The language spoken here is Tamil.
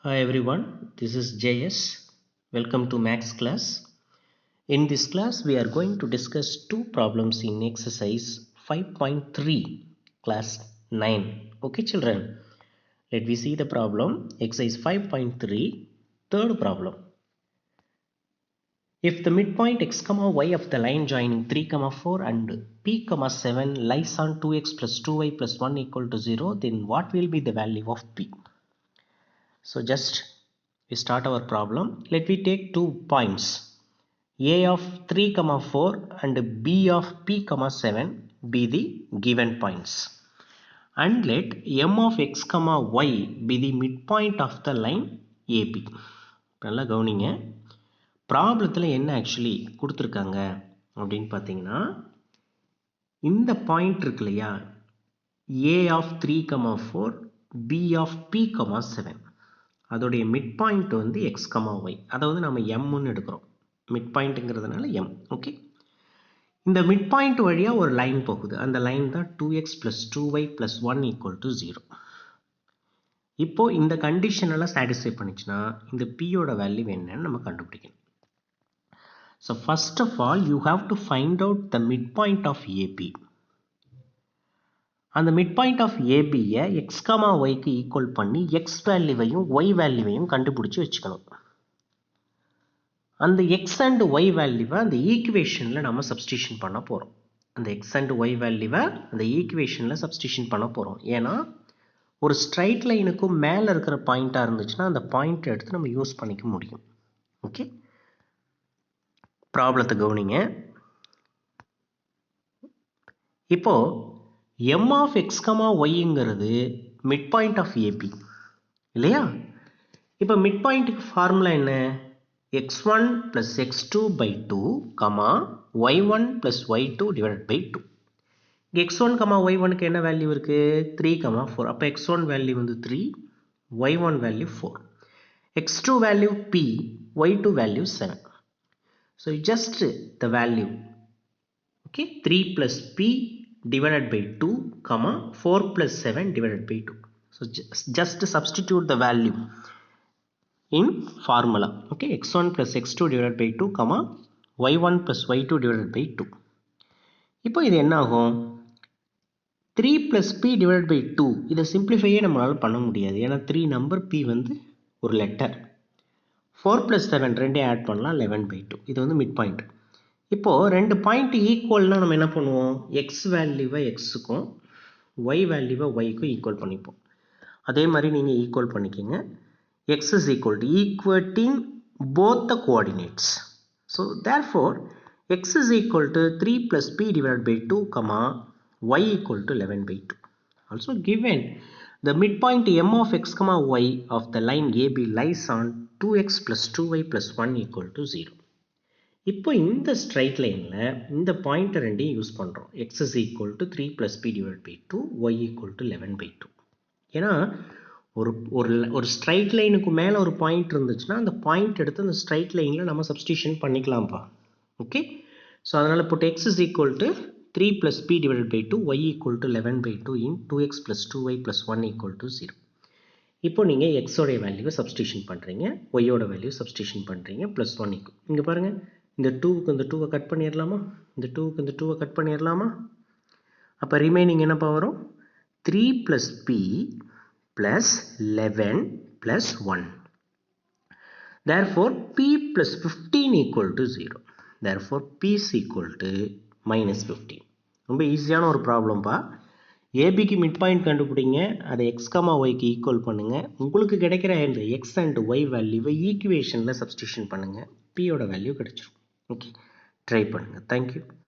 Hi everyone, this is JS. Welcome to Max class. In this class, we are going to discuss two problems in exercise 5.3, class 9. Okay, children, let me see the problem. Exercise 5.3, third problem. If the midpoint x, y of the line joining 3, 4 and p, 7 lies on 2x plus 2y plus 1 equal to 0, then what will be the value of p? So just we start our problem. Let me take 2 points. A of 3, 4 and B of P, 7 be the given points. And let M of x, y be the midpoint of the line AB. நல்லா கவனிங்க. ப்ராப்ளத்தில் என்ன ஆக்சுவலி கொடுத்துருக்காங்க அப்படின்னு பார்த்தீங்கன்னா, இந்த பாயிண்ட் இருக்கு இல்லையா, A of 3, 4, B of P, 7 அதோடைய மிட் பாயிண்ட் வந்து எக்ஸ் ஒய், அதாவது நம்ம எம்னு எடுக்கிறோம். மிட் பாயிண்ட்டுங்கிறதுனால எம். ஓகே, இந்த மிட் பாயிண்ட் வழியாக ஒரு லைன் போகுது. அந்த லைன் தான் 2x + 2y + 1 = 0. இப்போது இந்த கண்டிஷன் எல்லாம் சாட்டிஸ்ஃபை பண்ணிச்சுன்னா இந்த பியோட வேல்யூ என்னன்னு நம்ம கண்டுபிடிக்கணும். So first of all you have to find out the mid point of A B. அந்த மிட் பாயிண்ட் ஆஃப் ஏபியை எக்ஸ் ஒய்க்கு ஈக்குவல் பண்ணி எக்ஸ் வேல்யூவையும் ஒய் வேல்யூவையும் கண்டுபிடிச்சி வச்சுக்கணும். அந்த எக்ஸ் அண்ட் ஒய் வேல்யூவை அந்த ஈக்குவேஷனில் நம்ம சப்ஸ்டியூஷன் பண்ண போகிறோம். அந்த எக்ஸ் அண்ட் ஒய் வேல்யூவை அந்த ஈக்குவேஷனில் சப்ஸ்டியூஷன் பண்ண போகிறோம். ஏன்னா ஒரு ஸ்ட்ரைட் லைனுக்கும் மேலே இருக்கிற பாயிண்ட்டாக இருந்துச்சுன்னா அந்த பாயிண்ட் எடுத்து நம்ம யூஸ் பண்ணிக்க முடியும். ஓகே, ப்ராப்ளத்தை கவனிங்க. இப்போது m of x, yங்கிறது மிட் பாயிண்ட் ஆஃப் ஏபி இல்லையா? இப்போ மிட் பாயிண்ட்டுக்கு ஃபார்முலா என்ன? x1 + x2/2, y1 + y2/2. x1, y1க்கு என்ன வேல்யூ இருக்குது? 3, 4. அப்போ x1 வேல்யூ வந்து 3, y1 value 4. x2 value p, y2 value 7. So just the value, okay, 3 + p divided by 2, 4 + 7 divided by 2. So just substitute the value in formula. Okay, x1 + x2 divided by 2, y1 + y2 divided by 2. இப்போ இது என்ன ஆகும்? 3 + p divided by 2 இதை சிம்பிளிஃபையே நம்மளால் பண்ண முடியாது. ஏன்னா 3 நம்பர், p வந்து ஒரு லெட்டர். 4 + 7 ரெண்டே ஆட் பண்ணலாம், 11/2. இது வந்து மிட் பாயிண்ட். இப்போது ரெண்டு பாயிண்ட் ஈக்குவல்னால் நம்ம என்ன பண்ணுவோம்? எக்ஸ் வேல்யூவை எக்ஸுக்கும் ஒய் வேல்யூவை ஒய்க்கும் ஈக்குவல் பண்ணிப்போம். அதே மாதிரி நீங்கள் ஈக்குவல் பண்ணிக்கிங்க. x is equal to equating both the coordinates. So therefore x is equal to 3 + p divided by 2, y equal to 11/2. Also given the midpoint m of x, y of the line AB lies on 2x + 2y + 1 = 0. இப்போ இந்த ஸ்ட்ரைட் லைனில் இந்த பாயிண்ட் ரெண்டையும் யூஸ் பண்ணுறோம். x is equal to 3 + p divided by 2, y equal to 11/2. ஏன்னா ஒரு ஸ்ட்ரைட் லைனுக்கு மேலே ஒரு பாயிண்ட் இருந்துச்சுன்னா அந்த பாயிண்ட் எடுத்து அந்த ஸ்ட்ரைட் லைனில் நம்ம சப்ஸ்டியூஷன் பண்ணிக்கலாம்ப்பா. ஓகே, ஸோ அதனால் இப்போ x is equal to 3 + p divided by 2, y equal to 11/2 in 2x + 2y + 1 = 0. இப்போ நீங்கள் எக்ஸோடைய வேல்யூவை சப்ஸ்டியூஷன் பண்ணுறீங்க, ஒய்யோட வேல்யூ சப்ஸ்டியூஷன் பண்ணுறீங்க, +1 = இங்கே பாருங்கள், இந்த 2க்கு இந்த 2வை கட் பண்ணிடலாமா? இந்த 2க்கு இந்த 2வை கட் பண்ணிடலாமா? அப்போ ரிமைனிங் என்னப்பா வரும்? 3 + p plus 11 plus 1. Therefore p plus 15 equal to 0. Therefore p is equal to -15. ரொம்ப ஈஸியான ஒரு ப்ராப்ளம்ப்பா. ஏபிக்கு மிட் பாயிண்ட் கண்டுபிடிங்க, அதை எக்ஸ் ஒய்க்கு ஈக்குவல் பண்ணுங்கள். உங்களுக்கு கிடைக்கிற இந்த எக்ஸ் அண்ட் ஒய் வேல்யூவை ஈக்குவேஷனில் சப்ஸ்டியூஷன் பண்ணுங்கள், பியோட வேல்யூ கிடைச்சிரும். ஓகே, ட்ரை பண்ணுங்கள். தேங்க்யூ.